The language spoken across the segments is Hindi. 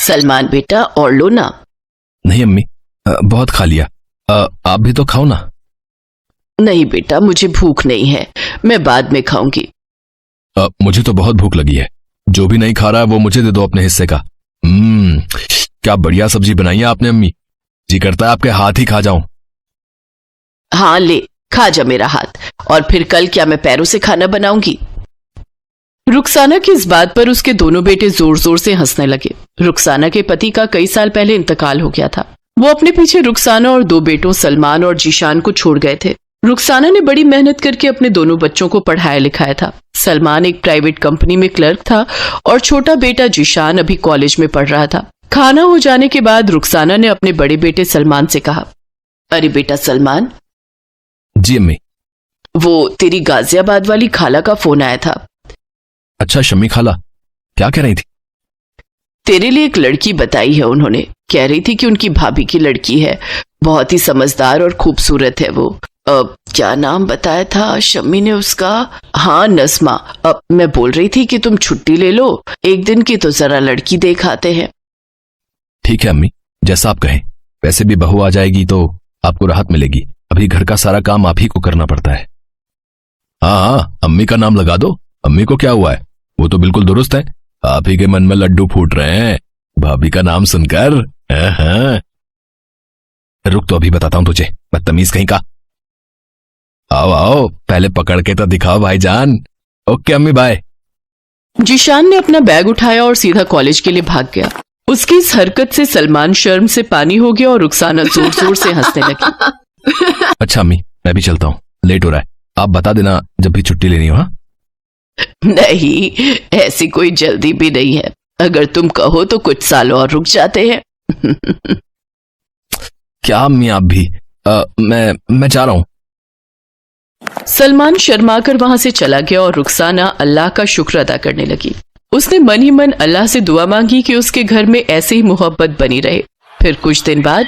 सलमान बेटा और लो ना। नहीं अम्मी, बहुत खा लिया। आप भी तो खाओ ना। नहीं बेटा, मुझे भूख नहीं है, मैं बाद में खाऊंगी। मुझे तो बहुत भूख लगी है। जो भी नहीं खा रहा है वो मुझे दे दो अपने हिस्से का। क्या बढ़िया सब्जी बनाई है आपने अम्मी, जी करता है आपके हाथ ही खा जाऊं। हाँ ले, खा जा मेरा हाथ, और फिर कल क्या मैं पैरों से खाना बनाऊंगी। रुखसाना की इस बात पर उसके दोनों बेटे जोर जोर से हंसने लगे। रुखसाना के पति का कई साल पहले इंतकाल हो गया था। वो अपने पीछे रुखसाना और दो बेटों सलमान और जीशान को छोड़ गए थे। रुखसाना ने बड़ी मेहनत करके अपने दोनों बच्चों को पढ़ाया लिखाया था। सलमान एक प्राइवेट कंपनी में क्लर्क था और छोटा बेटा जीशान अभी कॉलेज में पढ़ रहा था। खाना हो जाने के बाद रुखसाना ने अपने बड़े बेटे सलमान से कहा, अरे बेटा सलमान। जी अम्मी। वो तेरी गाजियाबाद वाली खाला का फोन आया था। अच्छा शम्मी खाला, क्या कह रही थी? तेरे लिए एक लड़की बताई है उन्होंने। कह रही थी कि उनकी भाभी की लड़की है, बहुत ही समझदार और खूबसूरत है वो। क्या नाम बताया था शम्मी ने उसका? हाँ नज़्मा। अब मैं बोल रही थी कि तुम छुट्टी ले लो एक दिन की, तो जरा लड़की देख आते हैं। ठीक है अम्मी, जैसा आप कहें। वैसे भी बहू आ जाएगी तो आपको राहत मिलेगी, अभी घर का सारा काम आप ही को करना पड़ता है। हाँ, अम्मी का नाम लगा दो। अम्मी को क्या हुआ है, वो तो बिल्कुल दुरुस्त है। आप ही के मन में लड्डू फूट रहे हैं भाभी का नाम सुनकर। हाँ। रुक तो अभी बताता हूं तुझे, बदतमीज कहीं का। आओ आओ, पहले पकड़ के तो दिखाओ भाईजान। ओके अम्मी, बाय। जीशान ने अपना बैग उठाया और सीधा कॉलेज के लिए भाग गया। उसकी इस हरकत से सलमान शर्म से पानी हो गया और रुखसाना जोर जोर से हंसने लगी। अच्छा अम्मी, मैं भी चलता हूँ, लेट हो रहा है। आप बता देना जब भी छुट्टी लेनी हो। हाँ नहीं, ऐसी कोई जल्दी भी नहीं है। अगर तुम कहो तो कुछ साल और रुक जाते हैं। क्या अम्मी आप भी? मैं जा रहा हूं। सलमान शर्मा कर वहां से चला गया और रुखसाना अल्लाह का शुक्र अदा करने लगी। उसने मन ही मन अल्लाह से दुआ मांगी कि उसके घर में ऐसे ही मोहब्बत बनी रहे। फिर कुछ दिन बाद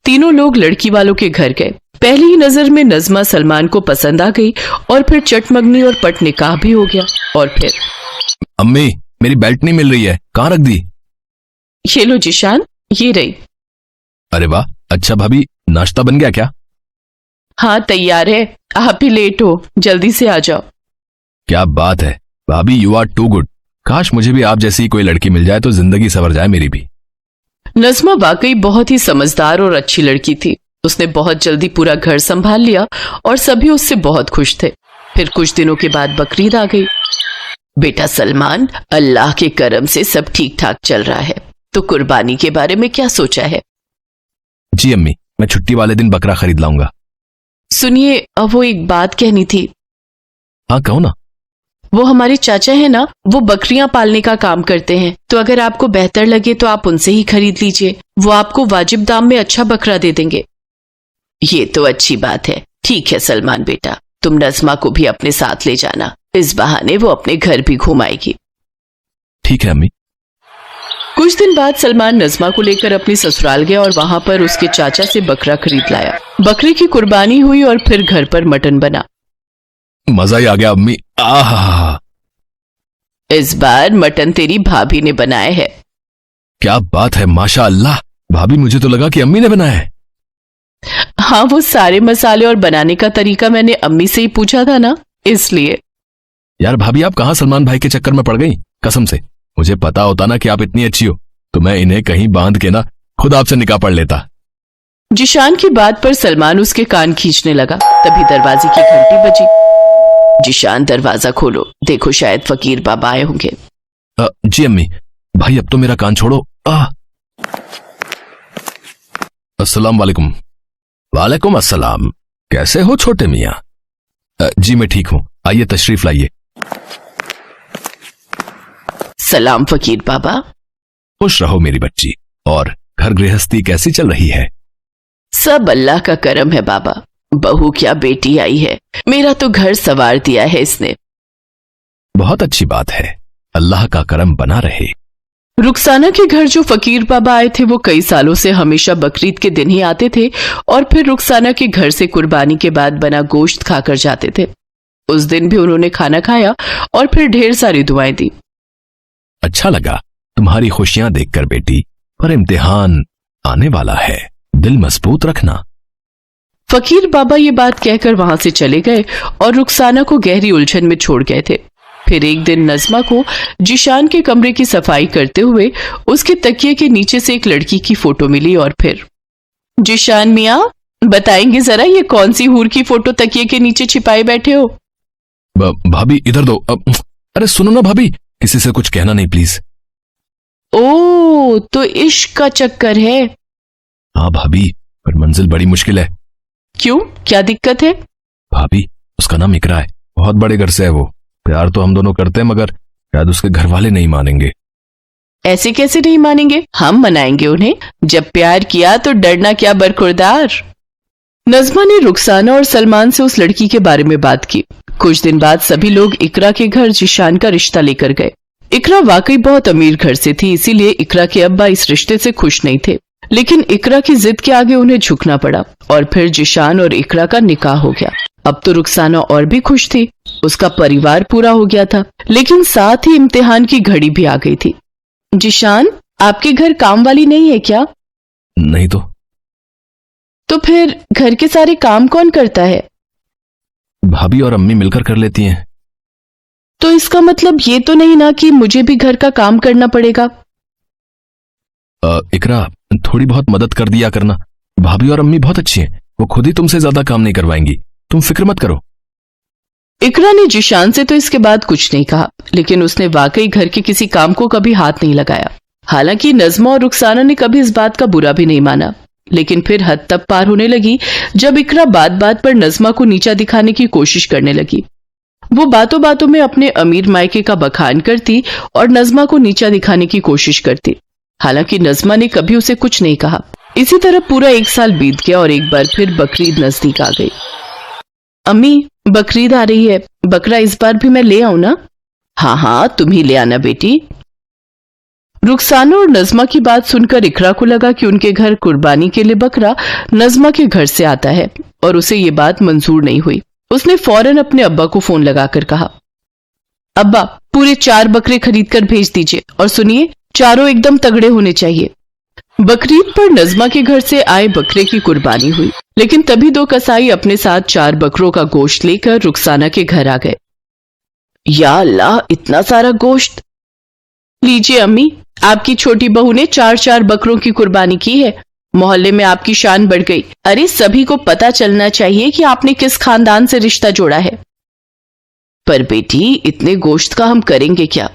तीनों लोग लड़की वालों के घर गए। पहली ही नजर में नज़्मा सलमान को पसंद आ गई और फिर चटमंगनी और पट निकाह भी हो गया। और फिर अम्मी, मेरी बेल्ट नहीं मिल रही है, कहाँ रख दी? ये लो जीशान, ये रही। अरे वाह, अच्छा भाभी, नाश्ता बन गया क्या? हाँ तैयार है, आप भी लेट हो, जल्दी से आ जाओ। क्या बात है भाभी, यू आर टू गुड। काश मुझे भी आप जैसी कोई लड़की मिल जाए तो जिंदगी संवर जाए मेरी भी। नज़्मा वाकई बहुत ही समझदार और अच्छी लड़की थी। उसने बहुत जल्दी पूरा घर संभाल लिया और सभी उससे बहुत खुश थे। फिर कुछ दिनों के बाद बकरीद आ गई। बेटा सलमान, अल्लाह के करम से सब ठीक ठाक चल रहा है, तो कुर्बानी के बारे में क्या सोचा है? जी अम्मी, मैं छुट्टी वाले दिन बकरा खरीद लाऊंगा। सुनिए, अब वो एक बात कहनी थी। हाँ कहो ना। वो हमारे चाचा है ना, वो बकरियां पालने का काम करते हैं, तो अगर आपको बेहतर लगे तो आप उनसे ही खरीद लीजिए। वो आपको वाजिब दाम में अच्छा बकरा दे देंगे। ये तो अच्छी बात है। ठीक है सलमान बेटा, तुम नज़्मा को भी अपने साथ ले जाना, इस बहाने वो अपने घर भी घुमाएगी। ठीक है अम्मी। कुछ दिन बाद सलमान नज़्मा को लेकर अपने ससुराल गया और वहां पर उसके चाचा से बकरा खरीद लाया। बकरे की कुर्बानी हुई और फिर घर पर मटन बना। मजा ही आ गया अम्मी। आहा, इस बार मटन तेरी भाभी ने बनाया है। क्या बात है, माशा अल्लाह। भाभी, मुझे तो लगा कि अम्मी ने बनाया है। हाँ, वो सारे मसाले और बनाने का तरीका मैंने अम्मी से ही पूछा था ना, इसलिए। यार भाभी, आप कहाँ सलमान भाई के चक्कर में पड़ गई? कसम से मुझे पता होता ना कि आप इतनी अच्छी हो तो मैं इन्हें कहीं बांध के ना खुद आपसे निकाह पढ़ लेता। जीशान की बात पर सलमान उसके कान खींचने लगा। तभी दरवाजे की घंटी बजी। जीशान, दरवाजा खोलो, देखो शायद फकीर बाबा आए होंगे। जी अम्मी। भाई अब तो मेरा कान छोड़ो। अस्सलाम वालेकुम। वालेकुम अस्सलाम। कैसे हो छोटे मियाँ? जी मैं ठीक हूँ, आइए तशरीफ लाइए। सलाम फकीर बाबा। खुश रहो मेरी बच्ची। और घर गृहस्थी कैसी चल रही है? सब अल्लाह का करम है बाबा। बहू क्या बेटी आई है, मेरा तो घर संवार दिया है इसने। बहुत अच्छी बात है, अल्लाह का करम बना रहे। रुखसाना के घर जो फकीर बाबा आए थे वो कई सालों से हमेशा बकरीद के दिन ही आते थे और फिर रुखसाना के घर से कुर्बानी के बाद बना गोश्त खाकर जाते थे। उस दिन भी उन्होंने खाना खाया और फिर ढेर सारी दुआएं दी। अच्छा लगा तुम्हारी खुशियां देखकर बेटी। पर इम्तिहान आने वाला है, दिल मजबूत रखना। फकीर बाबा ये बात कहकर वहां से चले गए और रुखसाना को गहरी उलझन में छोड़ गए थे। फिर एक दिन नज़मा को जिशान के कमरे की सफाई करते हुए उसके तकिए के नीचे से एक लड़की की फोटो मिली और फिर, जिशान मियाँ, बताएंगे जरा ये कौन सी हूर की फोटो तकिए के नीचे छिपाए बैठे हो? भाभी इधर दो। अरे सुनो ना भाभी, किसी से कुछ कहना नहीं प्लीज। ओ, तो इश्क का चक्कर है? हाँ भाभी, पर मंजिल बड़ी मुश्किल है। क्यों, क्या दिक्कत है? भाभी, उसका नाम इकरा है, बहुत बड़े घर से है वो। प्यार तो हम दोनों करते हैं, मगर शायद उसके घर वाले नहीं मानेंगे। ऐसे कैसे नहीं मानेंगे? हम मनाएंगे उन्हें। जब प्यार किया तो डरना क्या बरखुरदार। नज़मा ने रुखसाना और सलमान से उस लड़की के बारे में बात की। कुछ दिन बाद सभी लोग इकरा के घर जिशान का रिश्ता लेकर गए। इकरा वाकई बहुत अमीर घर से थी, इसीलिए इकरा के अब्बा इस रिश्ते से खुश नहीं थे, लेकिन इकरा की जिद के आगे उन्हें झुकना पड़ा और फिर जिशान और इकरा का निकाह हो गया। अब तो रुखसाना और भी खुश थी, उसका परिवार पूरा हो गया था, लेकिन साथ ही इम्तिहान की घड़ी भी आ गई थी। जिशान, आपके घर काम वाली नहीं है क्या? नहीं तो फिर घर के सारे काम कौन करता है? भाभी और अम्मी मिलकर कर लेती हैं। तो इसका मतलब ये तो नहीं ना कि मुझे भी घर का काम करना पड़ेगा? इकरा, थोड़ी बहुत मदद कर दिया करना। भाभी और अम्मी बहुत अच्छी हैं, वो खुद ही तुमसे ज्यादा काम नहीं करवाएंगी, तुम फिक्र मत करो। इकरा ने जिशान से तो इसके बाद कुछ नहीं कहा, लेकिन उसने वाकई घर के किसी काम को कभी हाथ नहीं लगाया। हालांकि नज़मा और रुखसाना ने कभी इस बात का बुरा भी नहीं माना, लेकिन फिर हद तब पार होने लगी जब इकरा बात बात पर नज़मा को नीचा दिखाने की कोशिश करने लगी। वो बातों बातों में अपने अमीर मायके का बखान करती और नज़मा को नीचा दिखाने की कोशिश करती। हालांकि नज़मा ने कभी उसे कुछ नहीं कहा। इसी तरह पूरा 1 साल बीत गया और एक बार फिर बकरीद नजदीक आ गई। अम्मी, बकरीद आ रही है, बकरा इस बार भी मैं ले आऊं ना? हाँ हाँ, तुम ही ले आना बेटी। रुखसाना और नज़मा की बात सुनकर इकरा को लगा कि उनके घर कुर्बानी के लिए बकरा नज़मा के घर से आता है और उसे ये बात मंजूर नहीं हुई। उसने फौरन अपने अब्बा को फोन लगाकर कहा, अब्बा, पूरे 4 बकरे खरीद कर भेज दीजिए और सुनिए, चारों एकदम तगड़े होने चाहिए। बकरीद पर नज़मा के घर से आए बकरे की कुर्बानी हुई, लेकिन तभी 2 कसाई अपने साथ 4 बकरों का गोश्त लेकर रुखसाना के घर आ गए। या अल्लाह, इतना सारा गोश्त! लीजिए अम्मी, आपकी छोटी बहू ने 4 बकरों की कुर्बानी की है। मोहल्ले में आपकी शान बढ़ गई। अरे, सभी को पता चलना चाहिए कि आपने किस खानदान से रिश्ता जोड़ा है। पर बेटी, इतने गोश्त का हम करेंगे क्या?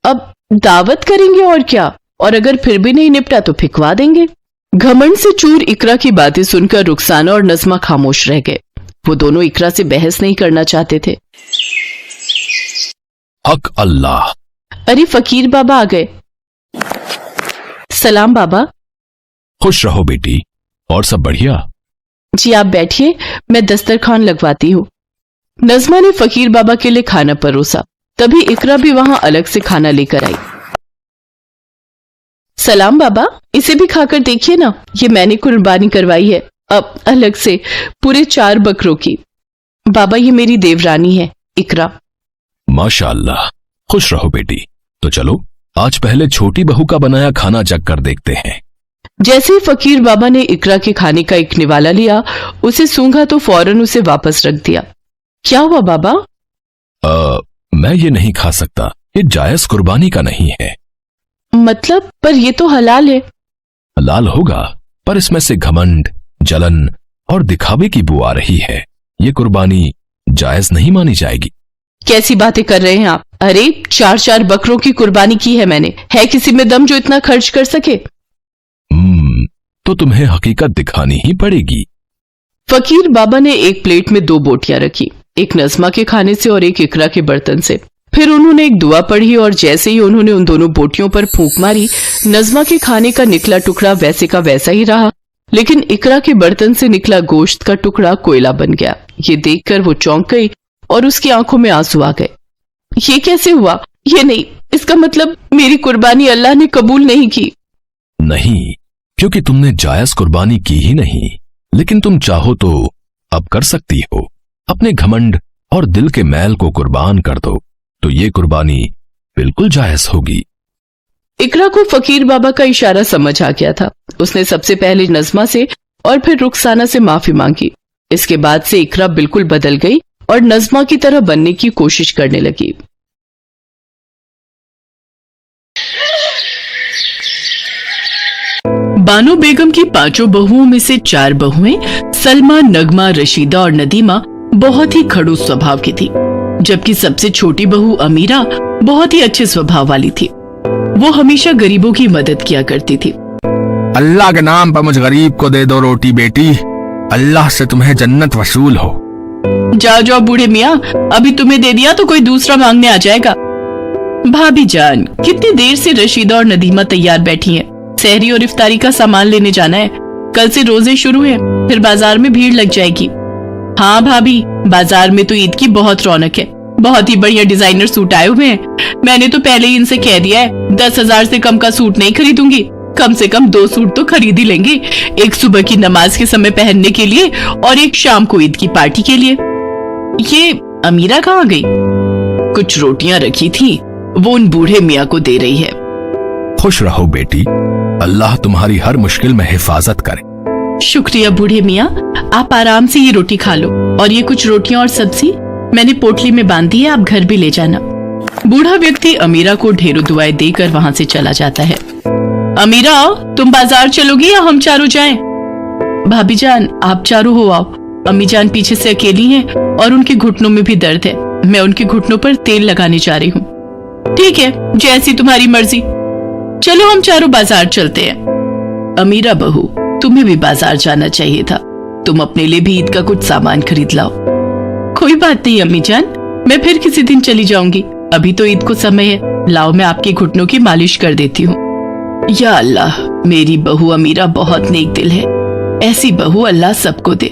अब दावत करेंगे और क्या, और अगर फिर भी नहीं निपटा तो फिकवा देंगे। घमंड से चूर इकरा की बातें सुनकर रुखसाना और नज़मा खामोश रह गए। वो दोनों इकरा से बहस नहीं करना चाहते थे। हक अल्लाह। अरे, फकीर बाबा आ गए। सलाम बाबा। खुश रहो बेटी, और सब बढ़िया? जी, आप बैठिए, मैं दस्तरखान लगवाती हूँ। नज़मा ने फकीर बाबा के लिए खाना परोसा। तभी इकरा भी वहां अलग से खाना लेकर आई। सलाम बाबा, इसे भी खाकर देखिए ना, ये मैंने कुर्बानी करवाई है, अब अलग से पूरे 4 बकरों की। बाबा, ये मेरी देवरानी है, इकरा। माशाअल्लाह, खुश रहो बेटी। तो चलो, आज पहले छोटी बहू का बनाया खाना चख कर देखते हैं। जैसे ही फकीर बाबा ने इकरा के खाने का एक निवाला लिया, उसे सूंघा तो फौरन उसे वापस रख दिया। क्या हुआ बाबा? मैं ये नहीं खा सकता, ये जायज कुर्बानी का नहीं है। मतलब? पर ये तो हलाल है। हलाल होगा, पर इसमें से घमंड, जलन और दिखावे की बू आ रही है। ये कुर्बानी जायज नहीं मानी जाएगी। कैसी बातें कर रहे हैं आप? अरे, 4 बकरों की कुर्बानी की है मैंने। है किसी में दम जो इतना खर्च कर सके? तो तुम्हें हकीकत दिखानी ही पड़ेगी। फकीर बाबा ने एक प्लेट में 2 बोटियां रखी, एक नज़मा के खाने से और एक इकरा के बर्तन से। फिर उन्होंने एक दुआ पढ़ी और जैसे ही उन्होंने उन दोनों बोटियों पर फूंक मारी, नज़मा के खाने का निकला टुकड़ा वैसे का वैसा ही रहा, लेकिन इकरा के बर्तन से निकला गोश्त का टुकड़ा कोयला बन गया। ये देखकर वो चौंक गई और उसकी आंखों में आंसू आ गए। ये कैसे हुआ? ये नहीं, इसका मतलब मेरी कुर्बानी अल्लाह ने कबूल नहीं की। नहीं, क्योंकि तुमने जायज कुर्बानी की ही नहीं, लेकिन तुम चाहो तो अब कर सकती हो। अपने घमंड और दिल के मैल को कुर्बान कर दो, तो ये कुर्बानी बिल्कुल जायज होगी। इकरा को फकीर बाबा का इशारा समझ आ गया था। उसने सबसे पहले नज़मा से और फिर रुखसाना से माफी मांगी। इसके बाद से इकरा बिल्कुल बदल गई और नज़मा की तरह बनने की कोशिश करने लगी। बानो बेगम की 5 बहुओं में से 4 बहुएं सलमा, नगमा, रशीदा और नदीमा बहुत ही खड़ूस स्वभाव की थी, जबकि सबसे छोटी बहू अमीरा बहुत ही अच्छे स्वभाव वाली थी। वो हमेशा गरीबों की मदद किया करती थी। अल्लाह के नाम पर मुझ गरीब को दे दो रोटी बेटी, अल्लाह से तुम्हें जन्नत वसूल हो। जाओ जाओ बूढ़े मियाँ, अभी तुम्हें दे दिया तो कोई दूसरा मांगने आ जाएगा। भाभी जान, कितनी देर से रशीदा और नदीमा तैयार बैठी हैं। सहरी और इफ्तारी का सामान लेने जाना है। कल से रोजे शुरू हैं, फिर बाजार में भीड़ लग जाएगी। हाँ भाभी, बाजार में तो ईद की बहुत रौनक है। बहुत ही बढ़िया डिजाइनर सूट आए हुए हैं। मैंने तो पहले ही इनसे कह दिया है 10,000 से कम का सूट नहीं खरीदूंगी। कम से कम 2 सूट तो खरीद ही लेंगे, एक सुबह की नमाज के समय पहनने के लिए और एक शाम को ईद की पार्टी के लिए। ये अमीरा कहाँ गई? कुछ रोटियां रखी थी, वो उन बूढ़े मियाँ को दे रही है। खुश रहो बेटी, अल्लाह तुम्हारी हर मुश्किल में हिफाजत करे। शुक्रिया बूढ़े मियाँ, आप आराम से ये रोटी खा लो और ये कुछ रोटियां और सब्जी मैंने पोटली में बांध दी है, आप घर भी ले जाना। बूढ़ा व्यक्ति अमीरा को ढेरों दुआएं देकर वहां से चला जाता है। अमीरा, तुम बाजार चलोगी या हम चारों जाएं? भाभी जान, आप चारों हो आओ। अम्मी जान पीछे से अकेली हैं और उनके घुटनों में भी दर्द है। मैं उनके घुटनों पर तेल लगाने जा रही हूँ। ठीक है, जैसी तुम्हारी मर्जी। चलो हम चारों बाजार चलते हैं। अमीरा बहू, तुम्हें भी बाजार जाना चाहिए था। तुम अपने लिए भी ईद का कुछ सामान खरीद लाओ। कोई बात नहीं अम्मी जान, मैं फिर किसी दिन चली जाऊंगी। अभी तो ईद को समय है। लाओ, मैं आपके घुटनों की मालिश कर देती हूँ। या अल्लाह, मेरी बहू अमीरा बहुत नेक दिल है। ऐसी बहू अल्लाह सबको दे।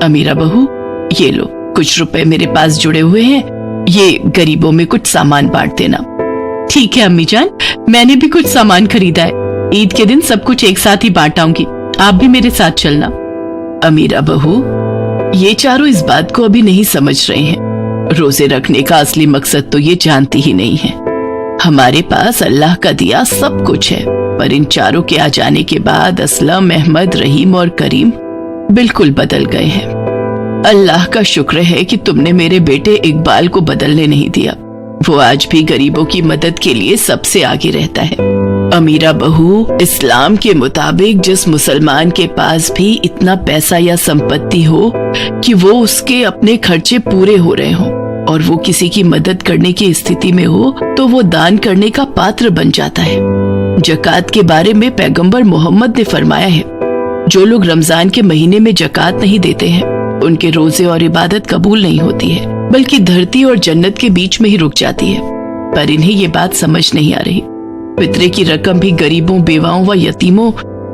अमीरा बहू, ये लो, कुछ रुपए मेरे पास जुड़े हुए हैं, ये गरीबों में कुछ सामान बांट देना। ठीक है अम्मी जान, मैंने भी कुछ सामान खरीदा है। ईद के दिन सब कुछ एक साथ ही बांट आऊंगी, आप भी मेरे साथ चलना। अमीरा बहू, ये चारों इस बात को अभी नहीं समझ रहे हैं। रोजे रखने का असली मकसद तो ये जानती ही नहीं है। हमारे पास अल्लाह का दिया सब कुछ है, पर इन चारों के आ जाने के बाद असलम, अहमद, रहीम और करीम बिल्कुल बदल गए हैं। अल्लाह का शुक्र है कि तुमने मेरे बेटे इकबाल को बदलने नहीं दिया। वो आज भी गरीबों की मदद के लिए सबसे आगे रहता है। अमीरा बहू, इस्लाम के मुताबिक जिस मुसलमान के पास भी इतना पैसा या संपत्ति हो कि वो उसके अपने खर्चे पूरे हो रहे हों और वो किसी की मदद करने की स्थिति में हो, तो वो दान करने का पात्र बन जाता है। जकात के बारे में पैगंबर मोहम्मद ने फरमाया है, जो लोग रमजान के महीने में जकात नहीं देते हैं, उनके रोजे और इबादत कबूल नहीं होती है, बल्कि धरती और जन्नत के बीच में ही रुक जाती है। पर इन्हें ये बात समझ नहीं आ रही। फितरे की रकम भी गरीबों, बेवाओं व यतीमों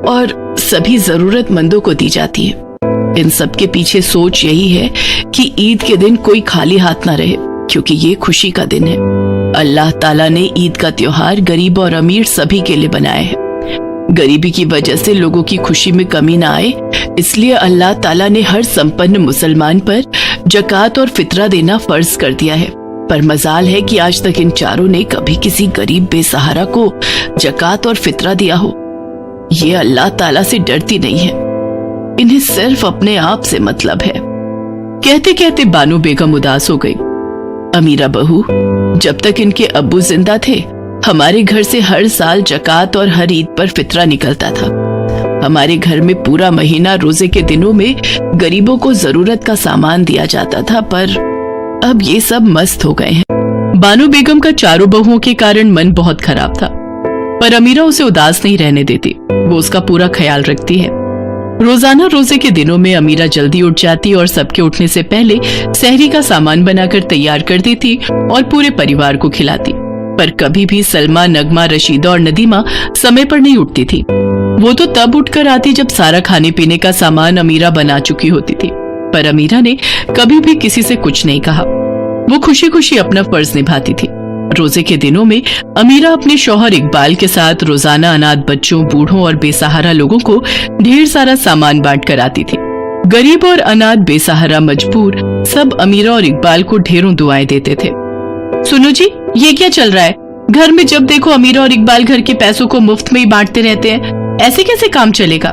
और सभी जरूरतमंदों को दी जाती है। इन सब के पीछे सोच यही है कि ईद के दिन कोई खाली हाथ ना रहे, क्योंकि ये खुशी का दिन है। अल्लाह ताला ने ईद का त्योहार गरीब और अमीर सभी के लिए बनाया है। गरीबी की वजह से लोगों की खुशी में कमी ना आए, इसलिए अल्लाह ताला ने हर संपन्न मुसलमान पर जकात और फितरा देना फर्ज कर दिया है। पर मजाल है कि आज तक इन चारों ने कभी किसी गरीब बेसहारा को जकात और फितरा दिया हो। ये अल्लाह ताला से डरती नहीं है, इन्हें सिर्फ अपने आप से मतलब है। कहते कहते बानो बेगम उदास हो गई। अमीरा बहू, जब तक इनके अब्बू जिंदा थे, हमारे घर से हर साल जकात और हर ईद पर फितरा निकलता था। हमारे घर में पूरा महीना रोजे के दिनों में गरीबों को जरूरत का सामान दिया जाता था, पर अब ये सब मस्त हो गए हैं। बानो बेगम का चारों बहुओं के कारण मन बहुत खराब था, पर अमीरा उसे उदास नहीं रहने देती। वो उसका पूरा ख्याल रखती है। रोजाना रोजे के दिनों में अमीरा जल्दी उठ जाती और सबके उठने से पहले सहरी का सामान बनाकर तैयार कर देती और पूरे परिवार को खिलाती। पर कभी भी सलमा, नगमा, रशीदा और नदीमा समय पर नहीं उठती थी। वो तो तब उठकर आती जब सारा खाने पीने का सामान अमीरा बना चुकी होती थी। पर अमीरा ने कभी भी किसी से कुछ नहीं कहा। वो खुशी खुशी अपना फर्ज निभाती थी। रोजे के दिनों में अमीरा अपने शौहर इकबाल के साथ रोजाना अनाथ बच्चों, बूढ़ों और बेसहारा लोगों को ढेर सारा सामान बांट कर आती थी। गरीब और अनाथ, बेसहारा, मजबूर सब अमीरा और इकबाल को ढेरों दुआएं देते थे। सुनो जी, ये क्या चल रहा है? घर में जब देखो अमीरा और इकबाल घर के पैसों को मुफ्त में ही बांटते रहते हैं, ऐसे कैसे काम चलेगा?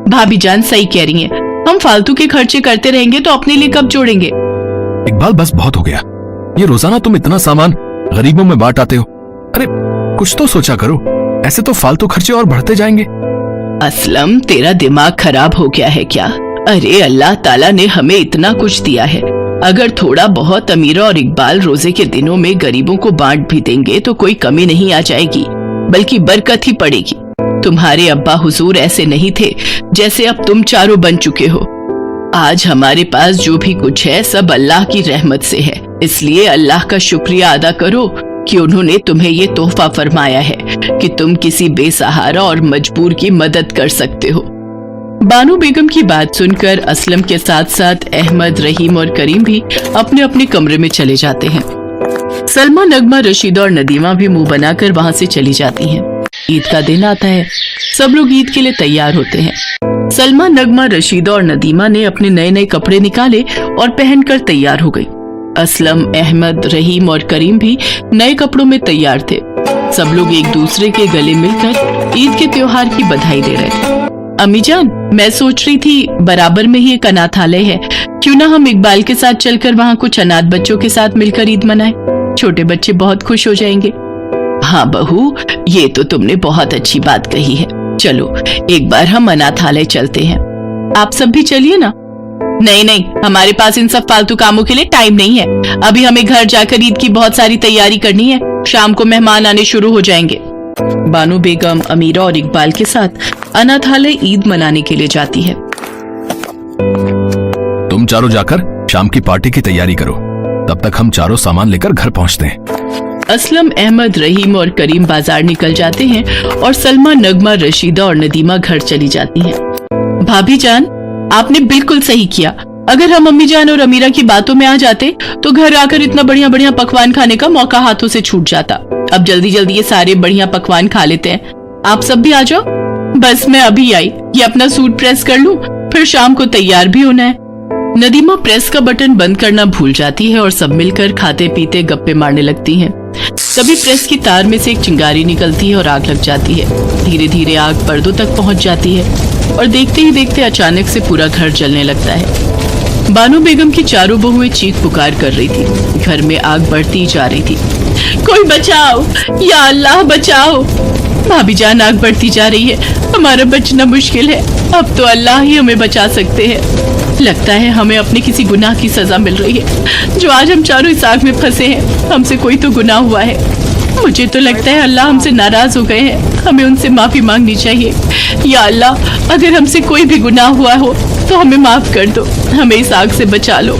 भाभी जान सही कह रही हैं, हम फालतू के खर्चे करते रहेंगे तो अपने लिए कब जोड़ेंगे? इकबाल बस बहुत हो गया, ये रोजाना तुम इतना सामान गरीबों में बांट आते हो। अरे कुछ तो सोचा करो, ऐसे तो फालतू खर्चे और बढ़ते जाएंगे। असलम तेरा दिमाग खराब हो गया है क्या? अरे अल्लाह ताला ने हमें इतना कुछ दिया है, अगर थोड़ा बहुत अमीरा और इकबाल रोजे के दिनों में गरीबों को बांट भी देंगे तो कोई कमी नहीं आ जाएगी, बल्कि बरकत ही पड़ेगी। तुम्हारे अब्बा हुजूर ऐसे नहीं थे जैसे अब तुम चारों बन चुके हो। आज हमारे पास जो भी कुछ है सब अल्लाह की रहमत से है, इसलिए अल्लाह का शुक्रिया अदा करो कि उन्होंने तुम्हें ये तोहफा फरमाया है कि तुम किसी बेसहारा और मजबूर की मदद कर सकते हो। बानो बेगम की बात सुनकर असलम के साथ साथ अहमद, रहीम और करीम भी अपने अपने कमरे में चले जाते हैं। सलमा, नगमा, रशीदा और नदीमा भी मुंह बनाकर वहां से चली जाती हैं। ईद का दिन आता है, सब लोग ईद के लिए तैयार होते हैं। सलमा, नगमा, रशीदा और नदीमा ने अपने नए नए कपड़े निकाले और पहनकर तैयार हो गई। असलम, अहमद, रहीम और करीम भी नए कपड़ों में तैयार थे। सब लोग एक दूसरे के गले मिलकर ईद के त्योहार की बधाई दे रहे थे। अम्मी जान, मैं सोच रही थी बराबर में ही एक अनाथालय है, क्यों ना हम इकबाल के साथ चलकर वहाँ कुछ अनाथ बच्चों के साथ मिलकर ईद मनाएं? छोटे बच्चे बहुत खुश हो जाएंगे। हाँ बहू, ये तो तुमने बहुत अच्छी बात कही है। चलो एक बार हम अनाथालय चलते हैं। आप सब भी चलिए ना। नहीं नहीं, हमारे पास इन सब फालतू कामों के लिए टाइम नहीं है। अभी हमें घर जाकर ईद की बहुत सारी तैयारी करनी है, शाम को मेहमान आने शुरू हो जाएंगे। बानो बेगम, अमीरा और इकबाल के साथ अनाथालय ईद मनाने के लिए जाती है। तुम चारों जाकर शाम की पार्टी की तैयारी करो, तब तक हम चारों सामान लेकर घर पहुंचते हैं। असलम, अहमद, रहीम और करीम बाजार निकल जाते हैं और सलमा, नगमा, रशीदा और नदीमा घर चली जाती हैं। भाभी जान, आपने बिल्कुल सही किया। अगर हम अम्मी जान और अमीरा की बातों में आ जाते तो घर आकर इतना बढ़िया बढ़िया पकवान खाने का मौका हाथों से छूट जाता। अब जल्दी जल्दी ये सारे बढ़िया पकवान खा लेते हैं। आप सब भी आ जाओ। बस मैं अभी आई, ये अपना सूट प्रेस कर लूं, फिर शाम को तैयार भी होना है। नदीमा प्रेस का बटन बंद करना भूल जाती है और सब मिलकर खाते पीते गप्पे मारने लगती हैं। तभी प्रेस की तार में से एक चिंगारी निकलती है और आग लग जाती है। धीरे धीरे आग पर्दों तक पहुंच जाती है और देखते ही देखते अचानक से पूरा घर जलने लगता है। बानो बेगम की चारों बहुएं चीख पुकार कर रही थी। घर में आग बढ़ती जा रही थी। कोई बचाओ, या अल्लाह बचाओ। भाभी जान, आग बढ़ती जा रही है, हमारा बचना मुश्किल है। अब तो अल्लाह ही हमें बचा सकते हैं। लगता है हमें अपने किसी गुनाह की सजा मिल रही है, जो आज हम चारों इस आग में फंसे हैं। हमसे कोई तो गुनाह हुआ है। मुझे तो लगता है अल्लाह हमसे नाराज हो गए हैं, हमें उनसे माफी मांगनी चाहिए। या अल्लाह, अगर हमसे कोई भी गुनाह हुआ हो तो हमें माफ कर दो, हमें इस आग से बचा लो।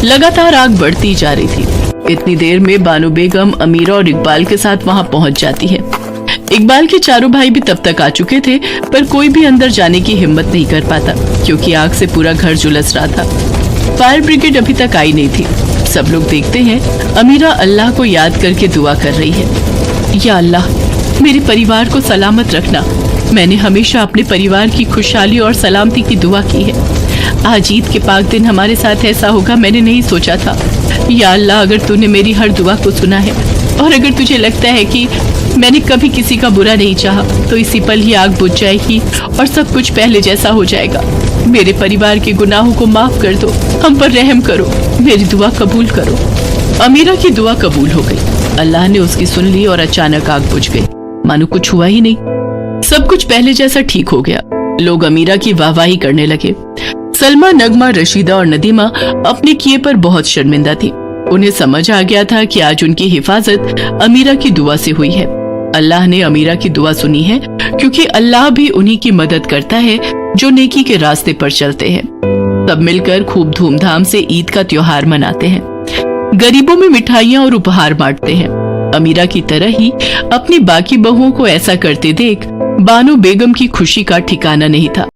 लगातार आग बढ़ती जा रही थी। इतनी देर में बानो बेगम, अमीरा और इकबाल के साथ वहां पहुंच जाती है। इकबाल के चारों भाई भी तब तक आ चुके थे, पर कोई भी अंदर जाने की हिम्मत नहीं कर पाता, क्योंकि आग से पूरा घर झुलस रहा था। फायर ब्रिगेड अभी तक आई नहीं थी। सब लोग देखते हैं अमीरा अल्लाह को याद करके दुआ कर रही है। या अल्लाह, मेरे परिवार को सलामत रखना। मैंने हमेशा अपने परिवार की खुशहाली और सलामती की दुआ की है। आज ईद के पाक दिन हमारे साथ ऐसा होगा मैंने नहीं सोचा था। या अल्लाह, अगर तूने मेरी हर दुआ को सुना है और अगर तुझे लगता है कि मैंने कभी किसी का बुरा नहीं चाहा, तो इसी पल ही आग बुझ जाएगी और सब कुछ पहले जैसा हो जाएगा। मेरे परिवार के गुनाहों को माफ कर दो, हम पर रहम करो, मेरी दुआ कबूल करो। अमीरा की दुआ कबूल हो गई। अल्लाह ने उसकी सुन ली और अचानक आग बुझ गई, मानो कुछ हुआ ही नहीं। सब कुछ पहले जैसा ठीक हो गया। लोग अमीरा की वाहवाही करने लगे। सलमा, नगमा, रशीदा और नदीमा अपने किए पर बहुत शर्मिंदा थी। उन्हें समझ आ गया था कि आज उनकी हिफाजत अमीरा की दुआ से हुई है। अल्लाह ने अमीरा की दुआ सुनी है, क्योंकि अल्लाह भी उन्हीं की मदद करता है जो नेकी के रास्ते पर चलते हैं। सब मिलकर खूब धूमधाम से ईद का त्योहार मनाते हैं। गरीबों में मिठाइयाँ और उपहार बांटते हैं। अमीरा की तरह ही अपनी बाकी बहुओं को ऐसा करते देख बानो बेगम की खुशी का ठिकाना नहीं था।